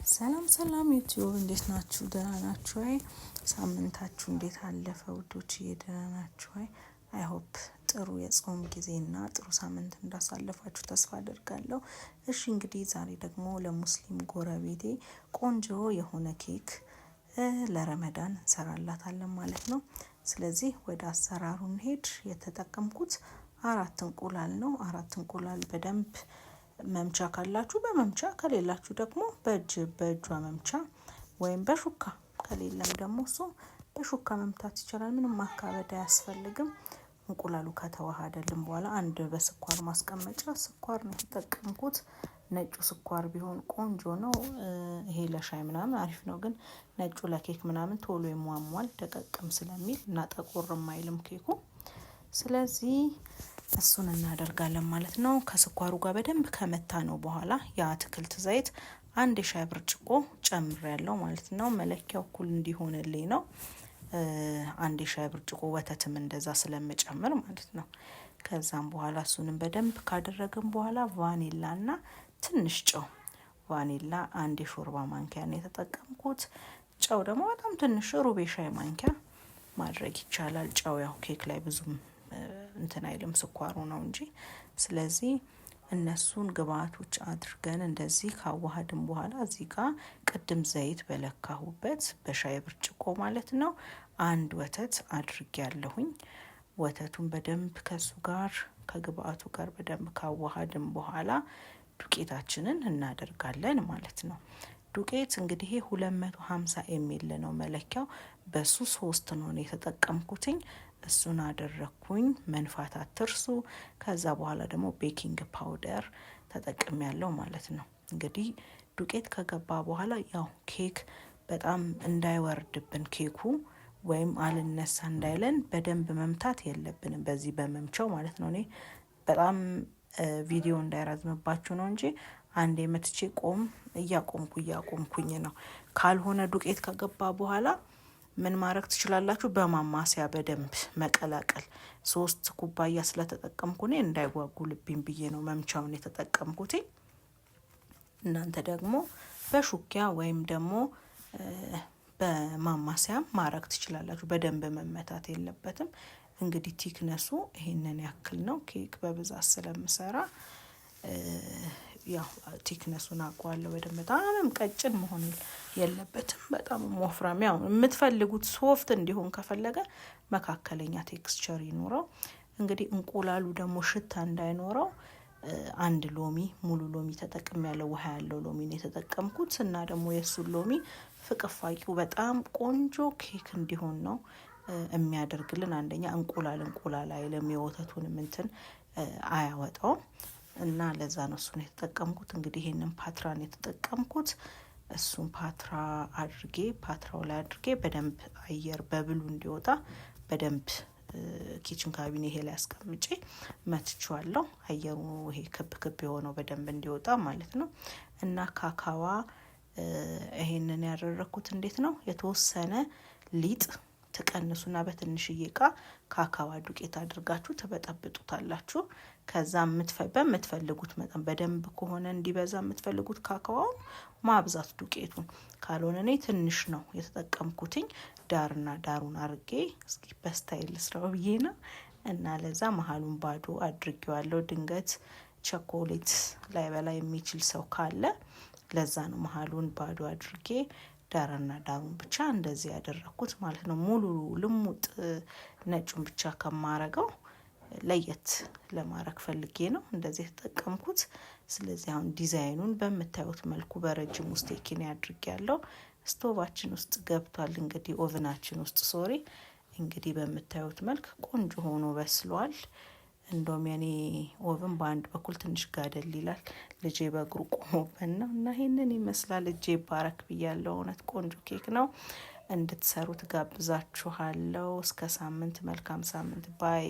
ሰላም ዩቲዩብ እንዴት ናችሁ? ደህና ናችሁ ወይ? ሳምንታችሁ እንዴት አለፈ ውዶች? ደህና ናችሁ ወይ? አይ ሆፕ ጥሩ የጾም ጊዜና ጥሩ ሳምንት እንዳሳለፋችሁ ተስፋ አደርጋለሁ። እሺ እንግዲህ ዛሬ ደግሞ ለሙስሊም ጎረቤቴ ቆንጆ የሆነ ኬክ ለረመዳን እንሰራላታለን ማለት ነው። ስለዚህ ወደ አሰራሩ እንሄድ። የተጠቀምኩት 4 እንቁላል ነው። 4 እንቁላል በደንብ መምቻ ካላችሁ በመምቻ ከሌላችሁ ደግሞ በእጇ መምቻ ወይም በሹካ ከሌለም ደግሞ እሱ በሹካ መምታት ይችላል። ምንም ማካበድ አያስፈልግም። እንቁላሉ ከተዋሃደልን በኋላ አንድ በስኳር ማስቀመጫ ስኳር ነው የተጠቀምኩት። ነጩ ስኳር ቢሆን ቆንጆ ነው። ይሄ ለሻይ ምናምን አሪፍ ነው፣ ግን ነጩ ለኬክ ምናምን ቶሎ ይሟሟል ደቀቅም ስለሚል እና ጠቆርም አይልም ኬኩ። ስለዚህ እሱን እናደርጋለን ማለት ነው። ከስኳሩ ጋር በደንብ ከመታ ነው በኋላ የአትክልት ዘይት 1 የሻይ ብርጭቆ ጨምሬያለሁ ማለት ነው። መለኪያው እኩል እንዲሆንልኝ ነው። 1 የሻይ ብርጭቆ ወተትም እንደዛ ስለምጨምር ማለት ነው። ከዛም በኋላ እሱንም በደንብ ካደረግን በኋላ ቫኒላና ትንሽ ጨው፣ ቫኒላ 1 የሾርባ ማንኪያ ነው የተጠቀምኩት። ጨው ደግሞ በጣም ትንሽ ሩብ የሻይ ማንኪያ ማድረግ ይቻላል። ጨው ያው ኬክ ላይ ብዙም እንትን አይልም ስኳሩ ነው እንጂ። ስለዚህ እነሱን ግብአቶች አድርገን እንደዚህ ካዋሃድን በኋላ እዚህ ጋር ቅድም ዘይት በለካሁበት በሻይ ብርጭቆ ማለት ነው 1 ወተት አድርጌያለሁኝ። ወተቱን በደንብ ከሱ ጋር ከግብአቱ ጋር በደንብ ካዋሃድን በኋላ ዱቄታችንን እናደርጋለን ማለት ነው። ዱቄት እንግዲህ 250 ኤምኤል ነው መለኪያው። በሱ 3 ነው የተጠቀምኩትኝ። እሱን አደረኩኝ። መንፋት አትርሱ። ከዛ በኋላ ደግሞ ቤኪንግ ፓውደር ተጠቅሜያለሁ ማለት ነው። እንግዲህ ዱቄት ከገባ በኋላ ያው ኬክ በጣም እንዳይወርድብን ኬኩ ወይም አልነሳ እንዳይለን በደንብ መምታት የለብንም በዚህ በመምቻው ማለት ነው። እኔ ቪዲዮ እንዳይራዝምባችሁ ነው እንጂ አንዴ መትቼ እያቆምኩኝ ነው። ካልሆነ ዱቄት ከገባ በኋላ ምን ማድረግ ትችላላችሁ? በማማሲያ በደንብ መቀላቀል። 3 ኩባያ ስለተጠቀምኩ እኔ እንዳይጓጉልብኝ ብዬ ነው መምቻውን የተጠቀምኩት። እናንተ ደግሞ በሹኪያ ወይም ደግሞ በማማሲያ ማድረግ ትችላላችሁ። በደንብ መመታት የለበትም። እንግዲህ ቲክነሱ ይሄንን ያክል ነው። ኬክ በብዛት ስለምሰራ ያው ቲክነሱን አውቀዋለሁ በደንብ። በጣም ቀጭን መሆን የለበትም፣ በጣም ወፍራም። ያው የምትፈልጉት ሶፍት እንዲሆን ከፈለገ መካከለኛ ቴክስቸር ይኖረው። እንግዲህ እንቁላሉ ደግሞ ሽታ እንዳይኖረው 1 ሎሚ ሙሉ ሎሚ ተጠቅሜያለሁ። ውሃ ያለው ሎሚ ነው የተጠቀምኩት እና ደግሞ የሱን ሎሚ ፍቅፋቂው በጣም ቆንጆ ኬክ እንዲሆን ነው የሚያደርግልን። አንደኛ እንቁላል አይልም፣ የወተቱንም እንትን አያወጣውም እና ለዛ ነው እሱን የተጠቀምኩት። እንግዲህ ይሄንን ፓትራን የተጠቀምኩት። እሱን ፓትራው ላይ አድርጌ በደንብ አየር በብሉ እንዲወጣ በደንብ ኪችን ካቢኔ ይሄ ላይ አስቀምጬ መትቼዋለሁ። አየሩ ይሄ ክብ የሆነው በደንብ እንዲወጣ ማለት ነው። እና ካካዋ ይሄንን ያደረኩት እንዴት ነው? የተወሰነ ሊጥ ተቀንሱና በትንሽዬ እቃ ካካዋ ዱቄት አድርጋችሁ ተበጠብጡታላችሁ። ከዛ በምትፈልጉት መጠን በደንብ ከሆነ እንዲበዛ የምትፈልጉት ካካዋውን ማብዛት ዱቄቱን፣ ካልሆነ እኔ ትንሽ ነው የተጠቀምኩትኝ። ዳርና ዳሩን አርጌ እስኪ በስታይል ስራው ብዬ ነው። እና ለዛ መሀሉን ባዶ አድርጌዋለሁ። ድንገት ቸኮሌት ላይ በላይ የሚችል ሰው ካለ ለዛ ነው መሀሉን ባዶ አድርጌ ዳርና ዳሩን ብቻ እንደዚህ ያደረኩት ማለት ነው። ሙሉ ልሙጥ ነጩን ብቻ ከማረገው ለየት ለማረግ ፈልጌ ነው እንደዚህ ተጠቀምኩት። ስለዚህ አሁን ዲዛይኑን በምታዩት መልኩ በረጅም ውስጥ ኬክ ያድርጌያለሁ። ስቶቫችን ውስጥ ገብቷል። እንግዲህ ኦቨናችን ውስጥ እንግዲህ በምታዩት መልክ ቆንጆ ሆኖ በስሏል። እንደውም የኔ ኦቨን በአንድ በኩል ትንሽ ጋደል ይላል። ልጄ በእግሩ ቆሞበት ነው እና ይሄንን ይመስላል። እጄ ባረክ ብያለሁ። እውነት ቆንጆ ኬክ ነው። እንድትሰሩት ጋብዛችኋለሁ። እስከ ሳምንት፣ መልካም ሳምንት ባይ